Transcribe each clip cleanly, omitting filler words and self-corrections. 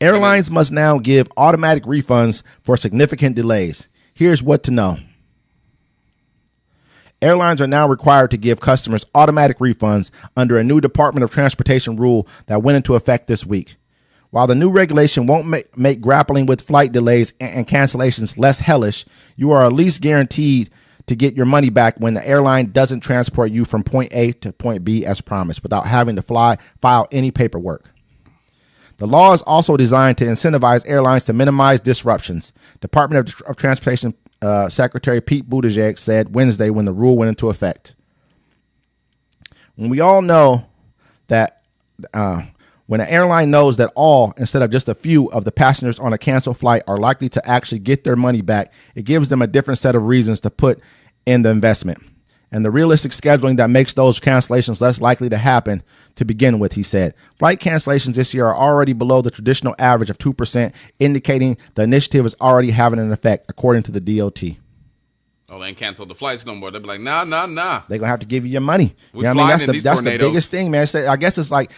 Airlines must now give automatic refunds for significant delays. Here's what to know. Airlines are now required to give customers automatic refunds under a new Department of Transportation rule that went into effect this week. While the new regulation won't make grappling with flight delays and cancellations less hellish, you are at least guaranteed to get your money back when the airline doesn't transport you from point A to point B as promised without having to file any paperwork. The law is also designed to incentivize airlines to minimize disruptions. Department of Transportation Secretary Pete Buttigieg said Wednesday when the rule went into effect. When we all know that when an airline knows that all, instead of just a few of the passengers on a canceled flight are likely to actually get their money back, it gives them a different set of reasons to put in the investment. And the realistic scheduling that makes those cancellations less likely to happen to begin with, he said. Flight cancellations this year are already below the traditional average of 2%, indicating the initiative is already having an effect, according to the DOT. Oh, they ain't canceled the flights no more. They'll be like, nah. They're going to have to give you your money. You know what I mean? That's the biggest thing, man. I guess it's like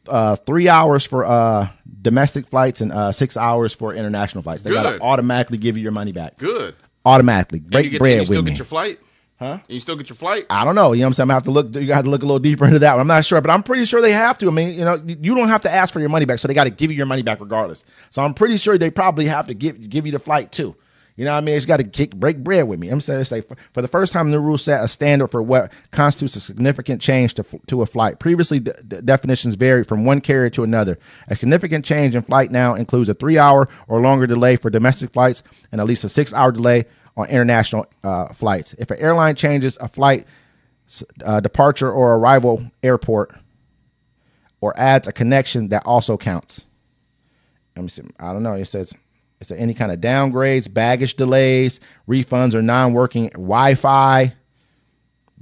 3 hours for domestic flights and 6 hours for international flights. They got to automatically give you your money back. Good. Automatically. Break bread with me. You still get your flight? Huh? And you still get your flight? I don't know. You know what I'm saying? You have to look a little deeper into that one. I'm not sure, but I'm pretty sure they have to. I mean, you don't have to ask for your money back, so they got to give you your money back regardless. So I'm pretty sure they probably have to give you the flight too. You know what I mean? It's got to break bread with me. I'm saying, for the first time, the rule set a standard for what constitutes a significant change to a flight. Previously, definitions varied from one carrier to another. A significant change in flight now includes a 3-hour or longer delay for domestic flights and at least a 6-hour delay on international flights. If an airline changes a flight departure or arrival airport or adds a connection, that also counts. Let me see. I don't know. It says, is there any kind of downgrades, baggage delays, refunds, or non-working Wi-Fi?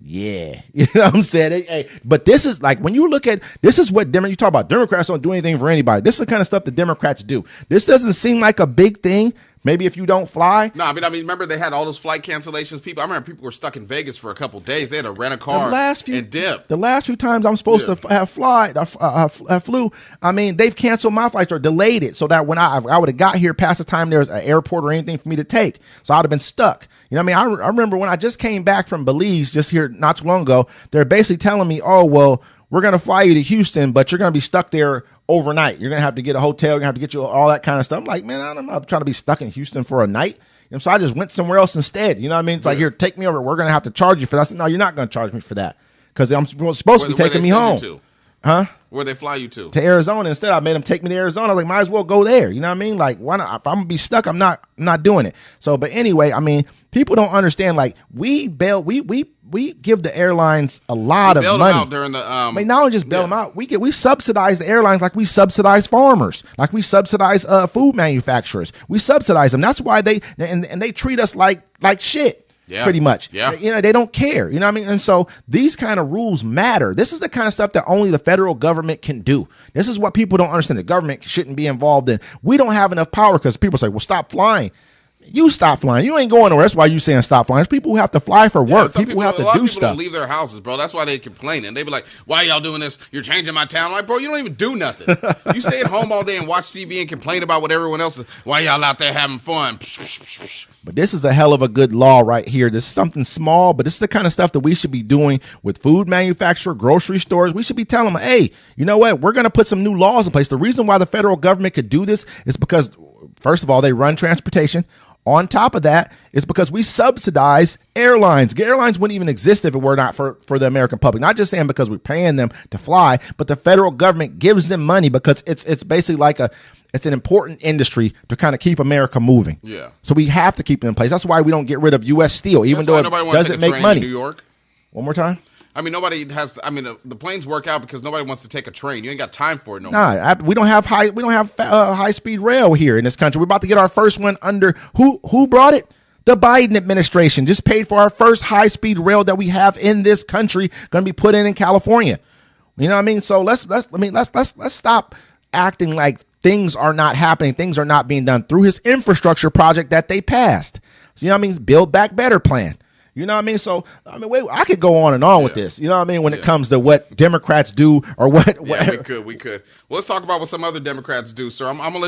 Yeah. You know what I'm saying? Hey, but this is like, when you look at, this is what you talk about. Democrats don't do anything for anybody. This is the kind of stuff the Democrats do. This doesn't seem like a big thing. Maybe if you don't fly. No, I mean, remember they had all those flight cancellations. I remember people were stuck in Vegas for a couple of days. They had to rent a car and dip. The last few times I'm supposed to have flew, I mean, they've canceled my flights or delayed it so that when I would have got here past the time there was an airport or anything for me to take. So I'd have been stuck. You know what I mean? I remember when I just came back from Belize just here not too long ago, they're basically telling me, oh, well, we're going to fly you to Houston, but you're going to be stuck there overnight. You're going to have to get a hotel. You're going to have to get you all that kind of stuff. I'm like, man, I'm not trying to be stuck in Houston for a night. And so I just went somewhere else instead. You know what I mean? It's like, here, take me over. We're going to have to charge you for that. I said, no, you're not going to charge me for that because I'm supposed to be taking me home. Huh? Where'd they fly you to? To Arizona. Instead, I made them take me to Arizona. I was like, might as well go there. You know what I mean? Like, why not? If I'm going to be stuck, I'm not doing it. So, but anyway, I mean, people don't understand. Like, we give the airlines a lot of money. Them out during the, I mean, not only just bail them out, we subsidize the airlines like we subsidize farmers, like we subsidize food manufacturers. We subsidize them. That's why they treat us like shit. Yeah. Pretty much. Yeah. You know, they don't care. You know what I mean? And so these kind of rules matter. This is the kind of stuff that only the federal government can do. This is what people don't understand. The government shouldn't be involved in. We don't have enough power because people say, well, stop flying. You stop flying. You ain't going nowhere. That's why you saying stop flying. There's people who have to fly for work. People who have to do stuff. A lot of people don't leave their houses, bro. That's why they complaining. They be like, why y'all doing this? You're changing my town. I'm like, bro, you don't even do nothing. You stay at home all day and watch TV and complain about what everyone else is. Why y'all out there having fun? But this is a hell of a good law right here. This is something small, but this is the kind of stuff that we should be doing with food manufacturers, grocery stores. We should be telling them, hey, you know what? We're going to put some new laws in place. The reason why the federal government could do this is because, first of all, they run transportation. On top of that, it's because we subsidize airlines. Airlines wouldn't even exist if it were not for the American public. Not just saying because we're paying them to fly, but the federal government gives them money because it's basically like it's an important industry to kind of keep America moving. Yeah. So we have to keep it in place. That's why we don't get rid of U.S. Steel, even though it doesn't make money. New York. One more time. I mean, the planes work out because nobody wants to take a train. You ain't got time for it no more. We don't have high speed rail here in this country. We're about to get our first one under who brought it? The Biden administration just paid for our first high speed rail that we have in this country, going to be put in California. You know what I mean? So let's stop acting like things are not happening. Things are not being done through his infrastructure project that they passed. So, you know what I mean? Build Back Better plan. You know what I mean? So, I mean, wait, I could go on and on with this. You know what I mean? When it comes to what Democrats do or what. Yeah, we could. Well, let's talk about what some other Democrats do, sir. I'm going to let